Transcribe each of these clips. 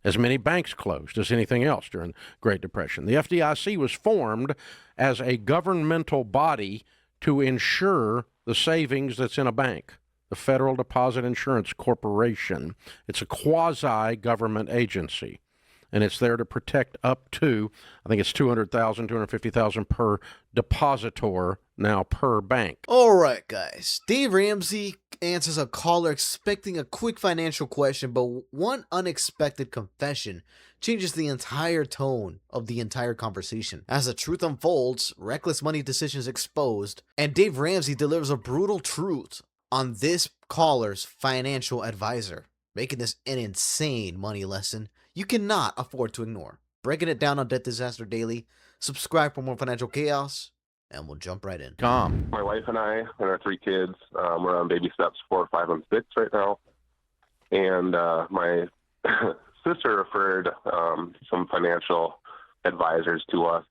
As many banks closed as anything else during the Great Depression. The FDIC was formed as a governmental body to insure the savings that's in a bank, the Federal Deposit Insurance Corporation. It's a quasi-government agency, and it's there to protect up to, I think it's $200,000, $250,000 per depositor, now per bank. All right, guys. Dave Ramsey answers a caller expecting a quick financial question, but one unexpected confession changes the entire tone of the entire conversation. As the truth unfolds, reckless money decisions exposed, and Dave Ramsey delivers a brutal truth on this caller's financial advisor, making this an insane money lesson you cannot afford to ignore. Breaking it down on Debt Disaster Daily. Subscribe for more financial chaos, and we'll jump right in. My wife and I and our 3 kids, we're on baby steps 4, 5, and 6 right now. And my sister referred some financial advisors to us.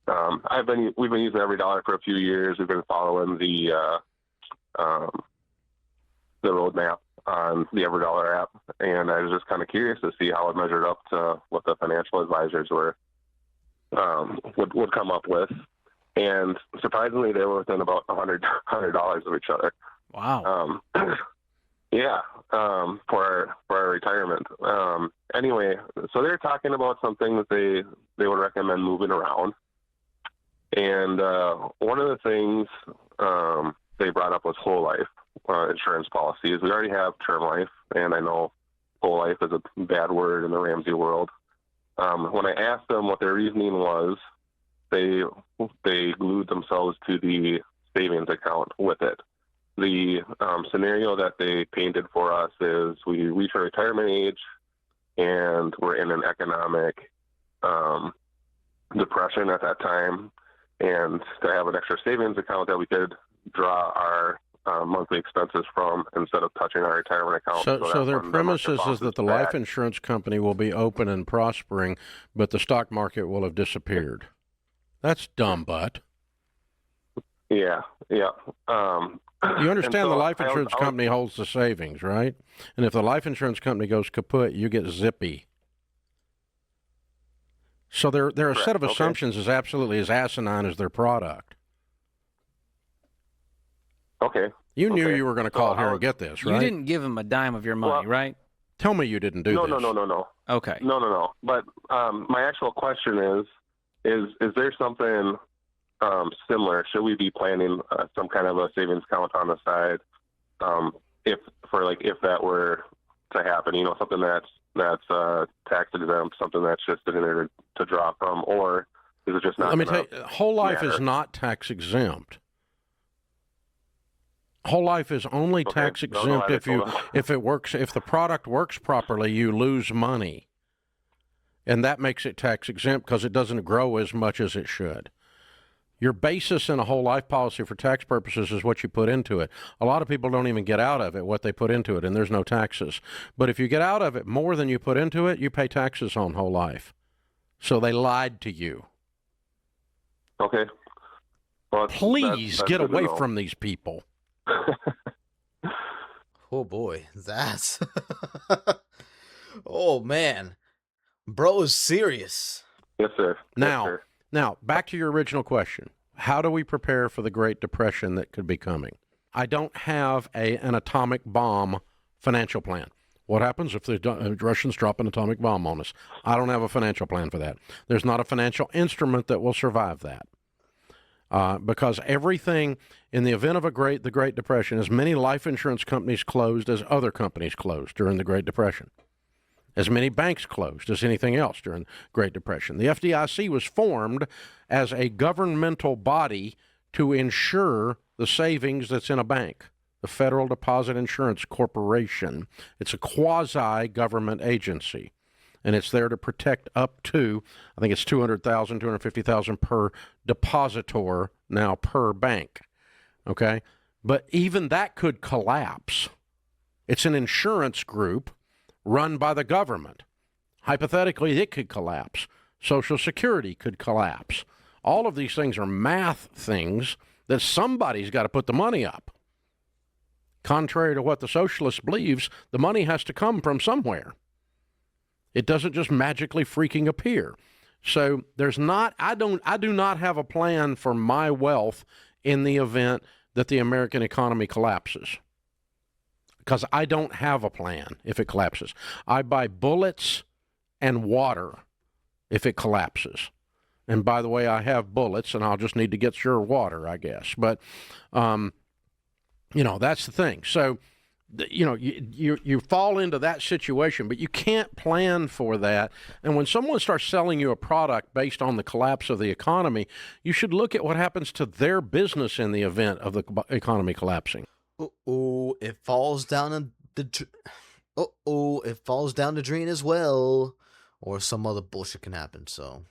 We've been using Every Dollar for a few years. We've been following the roadmap on the Every Dollar app, and I was just kind of curious to see how it measured up to what the financial advisors would come up with. And surprisingly, they were within about $100 of each other. Wow. Yeah, for our retirement. Anyway, so they're talking about something that they would recommend moving around. And one of the things they brought up was whole life insurance policies. We already have term life, and I know whole life is a bad word in the Ramsey world. When I asked them what their reasoning was, they glued themselves to the savings account with it. The scenario that they painted for us is we reach our retirement age and we're in an economic depression at that time, and to have an extra savings account that we could draw our monthly expenses from instead of touching our retirement account. So their premise is that the life insurance company will be open and prospering, but the stock market will have disappeared. That's dumb, butt. Yeah. You understand the life insurance company holds the savings, right? And if the life insurance company goes kaput, you get zippy. So their set of assumptions is absolutely as asinine as their product. Okay. You knew you were going to call here and get this, right? You didn't give him a dime of your money, right? Tell me you didn't do this. No. Okay. No. But my actual question is there something similar? Should we be planning some kind of a savings account on the side if that were to happen? You know, something that's tax exempt, something that's just in there to draw from, or is it just not? Let me tell you, whole life is not tax exempt. Whole life is only tax exempt if the product works properly, you lose money. And that makes it tax exempt because it doesn't grow as much as it should. Your basis in a whole life policy for tax purposes is what you put into it. A lot of people don't even get out of it what they put into it, and there's no taxes. But if you get out of it more than you put into it, you pay taxes on whole life. So they lied to you. Okay. Well, please get away from these people. Oh boy, that's oh man, bro is serious. Yes, sir. Now, back to your original question. How do we prepare for the Great Depression that could be coming? I don't have an atomic bomb financial plan. What happens if the Russians drop an atomic bomb on us? I don't have a financial plan for that. There's not a financial instrument that will survive that. Because everything, in the event of the Great Depression, as many life insurance companies closed as other companies closed during the Great Depression. As many banks closed as anything else during the Great Depression. The FDIC was formed as a governmental body to insure the savings that's in a bank, the Federal Deposit Insurance Corporation. It's a quasi-government agency. And it's there to protect up to, I think it's $200,000, $250,000 per depositor, now per bank. Okay? But even that could collapse. It's an insurance group run by the government. Hypothetically, it could collapse. Social Security could collapse. All of these things are math things that somebody's got to put the money up. Contrary to what the socialist believes, the money has to come from somewhere. It doesn't just magically freaking appear. So there's not, I do not have a plan for my wealth in the event that the American economy collapses. Because I don't have a plan if it collapses. I buy bullets and water if it collapses. And by the way, I have bullets, and I'll just need to get your water, I guess. But, that's the thing. So, you fall into that situation, but you can't plan for that. And when someone starts selling you a product based on the collapse of the economy, you should look at what happens to their business in the event of the economy collapsing. It falls down it falls down the drain as well, or some other bullshit can happen. So,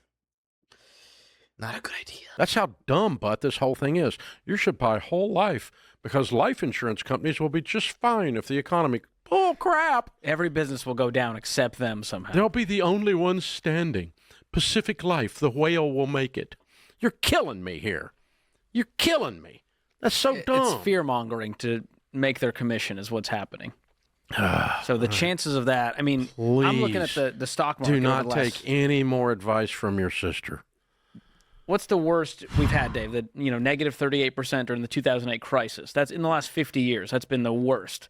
not a good idea. That's how dumb, but this whole thing is. You should buy whole life because life insurance companies will be just fine if the economy. Oh, crap. Every business will go down except them somehow. They'll be the only ones standing. Pacific Life, the whale will make it. You're killing me here. You're killing me. That's so dumb. It's fear-mongering to make their commission is what's happening. So the chances of that, I mean, Please I'm looking at the stock market. Do not over the last- take any more advice from your sister. What's the worst we've had, Dave? That negative 38% during the 2008 crisis. That's in the last 50 years. That's been the worst.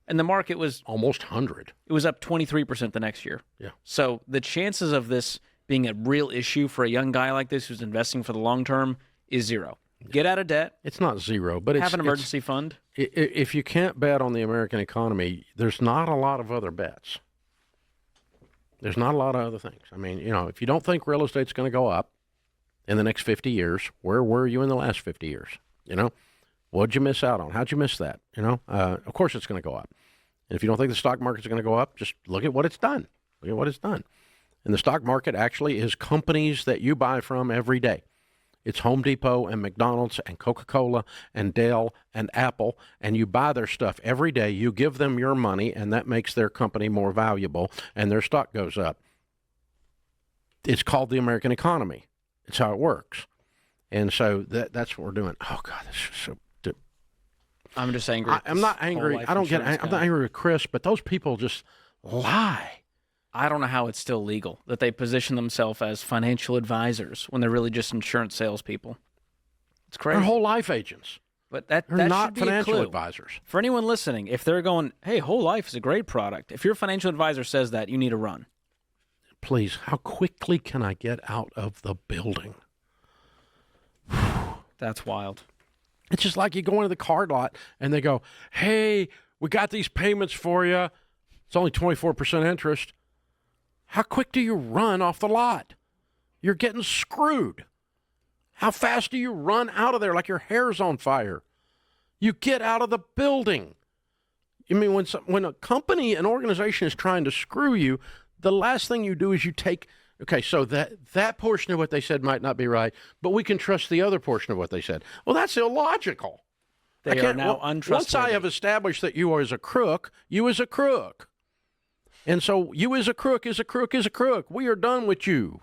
And the market was Almost 100. It was up 23% the next year. Yeah. So the chances of this being a real issue for a young guy like this who's investing for the long term is zero. Get out of debt. It's not zero, but Have an emergency fund. If you can't bet on the American economy, there's not a lot of other bets. There's not a lot of other things. I mean, if you don't think real estate's going to go up in the next 50 years, where were you in the last 50 years? What'd you miss out on? How'd you miss that? Of course it's going to go up. And if you don't think the stock market's going to go up, just look at what it's done. Look at what it's done. And the stock market actually is companies that you buy from every day. It's Home Depot and McDonald's and Coca-Cola and Dell and Apple, and you buy their stuff every day. You give them your money, and that makes their company more valuable, and their stock goes up. It's called the American economy. It's how it works. And so that's what we're doing. Oh, God, this is so... I'm just angry. I'm not angry. I'm not angry with Chris, but those people just lie. I don't know how it's still legal that they position themselves as financial advisors when they're really just insurance salespeople. It's crazy. They're whole life agents. But that They're not should be financial a clue. advisors. For anyone listening, if they're going, hey, whole life is a great product. If your financial advisor says that, you need to run. Please, how quickly can I get out of the building? That's wild. It's just like you go into the card lot and they go, hey, we got these payments for you. It's only 24% interest. How quick do you run off the lot? You're getting screwed. How fast do you run out of there like your hair's on fire? You get out of the building. I mean, when a company, an organization is trying to screw you, the last thing you do is you take, okay, so that portion of what they said might not be right, but we can trust the other portion of what they said. Well, that's illogical. They are now untrustworthy. Once I have established that you are as a crook, you is a crook. And so you is a crook is a crook is a crook. We are done with you.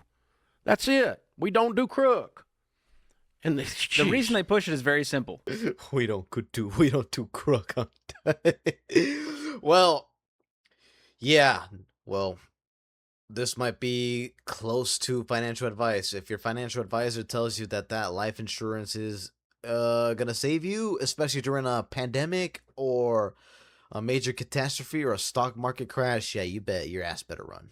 That's it. We don't do crook. And the reason they push it is very simple. We don't do crook. Well, yeah. Well, this might be close to financial advice. If your financial advisor tells you that life insurance is gonna save you, especially during a pandemic or a major catastrophe or a stock market crash, yeah, you bet your ass better run.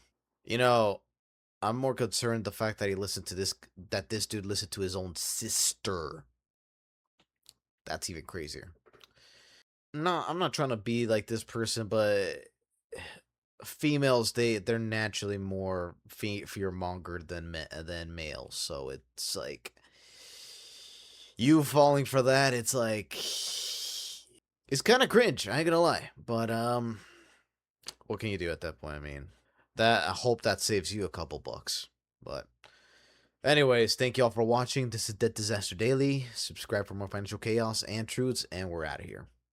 I'm more concerned the fact that this dude listened to his own sister. That's even crazier. No, I'm not trying to be like this person, but females, they're naturally more fear-mongered than males. So it's like you falling for that, it's like it's kind of cringe, I ain't gonna lie. But what can you do at that point? I mean, I hope that saves you a couple bucks. But anyways, thank y'all for watching. This is Debt Disaster Daily. Subscribe for more financial chaos and truths, and we're out of here.